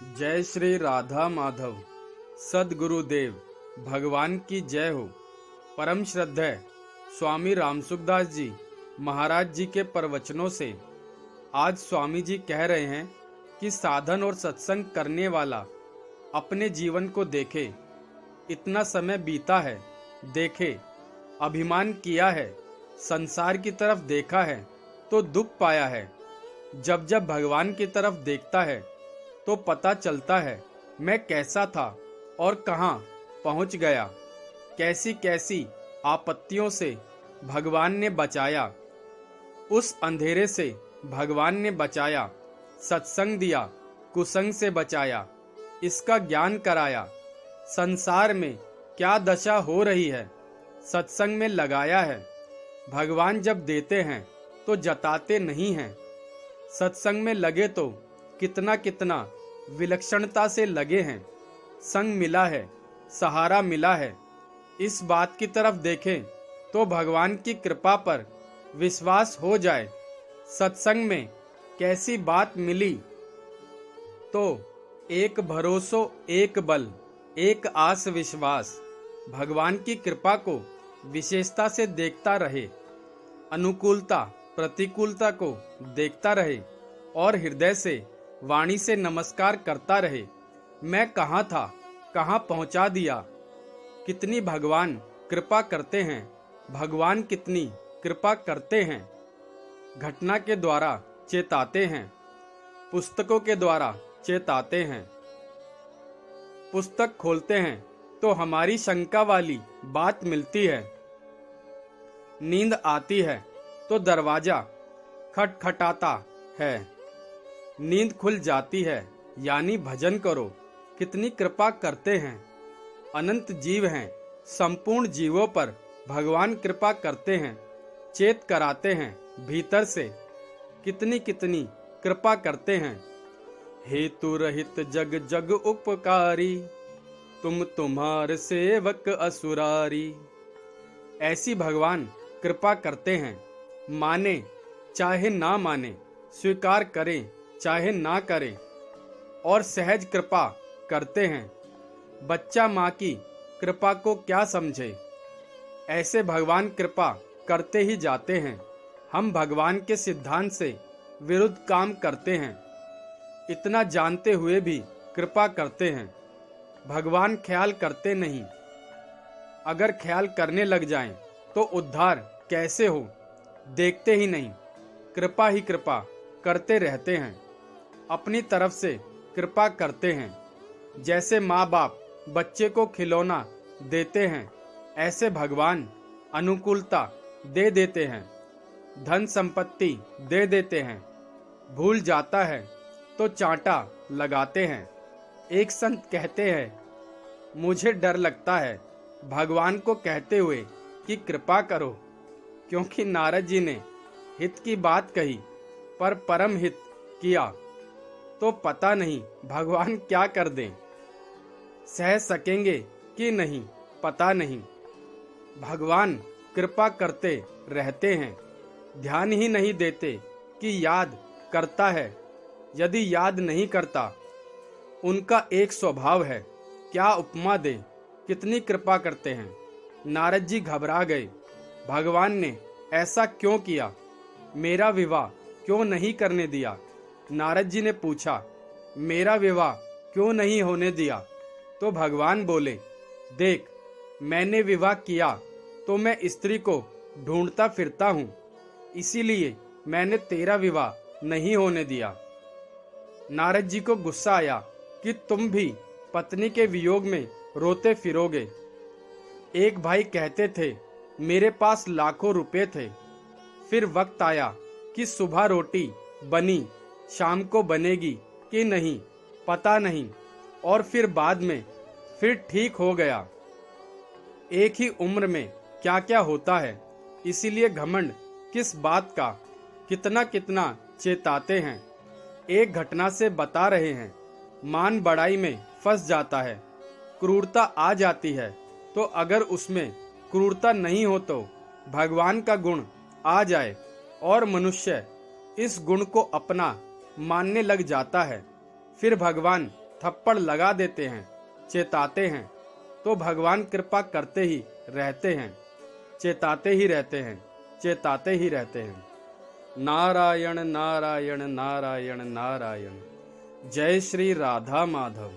जय श्री राधा माधव। सद्गुरुदेव भगवान की जय हो। परम श्रद्धेय स्वामी रामसुखदास जी महाराज जी के प्रवचनों से आज स्वामी जी कह रहे हैं कि साधन और सत्संग करने वाला अपने जीवन को देखे। इतना समय बीता है, देखे, अभिमान किया है, संसार की तरफ देखा है तो दुख पाया है। जब जब भगवान की तरफ देखता है तो पता चलता है मैं कैसा था और कहाँ पहुँच गया। कैसी कैसी आपत्तियों से भगवान ने बचाया, उस अंधेरे से भगवान ने बचाया। सत्संग दिया, कुसंग से बचाया, इसका ज्ञान कराया। संसार में क्या दशा हो रही है, सत्संग में लगाया है। भगवान जब देते हैं तो जताते नहीं हैं। सत्संग में लगे तो कितना कितना विलक्षणता से लगे हैं। संग मिला है, सहारा मिला है। इस बात की तरफ देखें तो भगवान की कृपा पर विश्वास हो जाए। सत्संग में कैसी बात मिली तो एक भरोसो एक बल एक आस विश्वास। भगवान की कृपा को विशेषता से देखता रहे, अनुकूलता प्रतिकूलता को देखता रहे और हृदय से वाणी से नमस्कार करता रहे। मैं कहाँ था, कहाँ पहुँचा दिया। कितनी भगवान कृपा करते हैं, भगवान कितनी कृपा करते हैं। घटना के द्वारा चेताते हैं, पुस्तकों के द्वारा चेताते हैं। पुस्तक खोलते हैं तो हमारी शंका वाली बात मिलती है। नींद आती है तो दरवाजा खटखटाता है। नींद खुल जाती है यानी भजन करो। कितनी कृपा करते हैं। अनंत जीव हैं, संपूर्ण जीवों पर भगवान कृपा करते हैं, चेत कराते हैं भीतर से। कितनी कितनी कृपा करते हैं। हेतु रहित जग जग उपकारी, तुम तुम्हार सेवक असुरारी। ऐसी भगवान कृपा करते हैं। माने चाहे ना माने, स्वीकार करें चाहे ना करें, और सहज कृपा करते हैं। बच्चा माँ की कृपा को क्या समझे। ऐसे भगवान कृपा करते ही जाते हैं। हम भगवान के सिद्धांत से विरुद्ध काम करते हैं, इतना जानते हुए भी कृपा करते हैं। भगवान ख्याल करते नहीं। अगर ख्याल करने लग जाएं तो उद्धार कैसे हो, देखते ही नहीं। कृपा ही कृपा करते रहते हैं, अपनी तरफ से कृपा करते हैं। जैसे माँ बाप बच्चे को खिलौना देते हैं, ऐसे भगवान अनुकूलता दे देते हैं, धन संपत्ति दे देते हैं। भूल जाता है तो चांटा लगाते हैं। एक संत कहते हैं, मुझे डर लगता है भगवान को कहते हुए कि कृपा करो, क्योंकि नारद जी ने हित की बात कही पर परम हित किया तो पता नहीं भगवान क्या कर दें। सह सकेंगे कि नहीं पता नहीं। भगवान कृपा करते रहते हैं, ध्यान ही नहीं देते कि याद करता है। यदि याद नहीं करता, उनका एक स्वभाव है, क्या उपमा दे। कितनी कृपा करते हैं। नारद जी घबरा गए, भगवान ने ऐसा क्यों किया, मेरा विवाह क्यों नहीं करने दिया। नारद जी ने पूछा, मेरा विवाह क्यों नहीं होने दिया। तो भगवान बोले, देख, मैंने विवाह किया तो मैं स्त्री को ढूंढता फिरता हूँ, इसीलिए मैंने तेरा विवाह नहीं होने दिया। नारद जी को गुस्सा आया कि तुम भी पत्नी के वियोग में रोते फिरोगे। एक भाई कहते थे, मेरे पास लाखों रुपए थे, फिर वक्त आया कि सुबह रोटी बनी, शाम को बनेगी कि नहीं पता नहीं, और फिर बाद में फिर ठीक हो गया। एक ही उम्र में क्या क्या होता है, इसीलिए घमंड किस बात का। कितना कितना चेताते हैं। एक घटना से बता रहे हैं, मान बढ़ाई में फंस जाता है, क्रूरता आ जाती है, तो अगर उसमें क्रूरता नहीं हो तो भगवान का गुण आ जाए और मनुष्य इस गुण को अपना मानने लग जाता है, फिर भगवान थप्पड़ लगा देते हैं, चेताते हैं, तो भगवान कृपा करते ही रहते हैं, चेताते ही रहते हैं, चेताते ही रहते हैं। नारायण नारायण नारायण नारायण। जय श्री राधा माधव।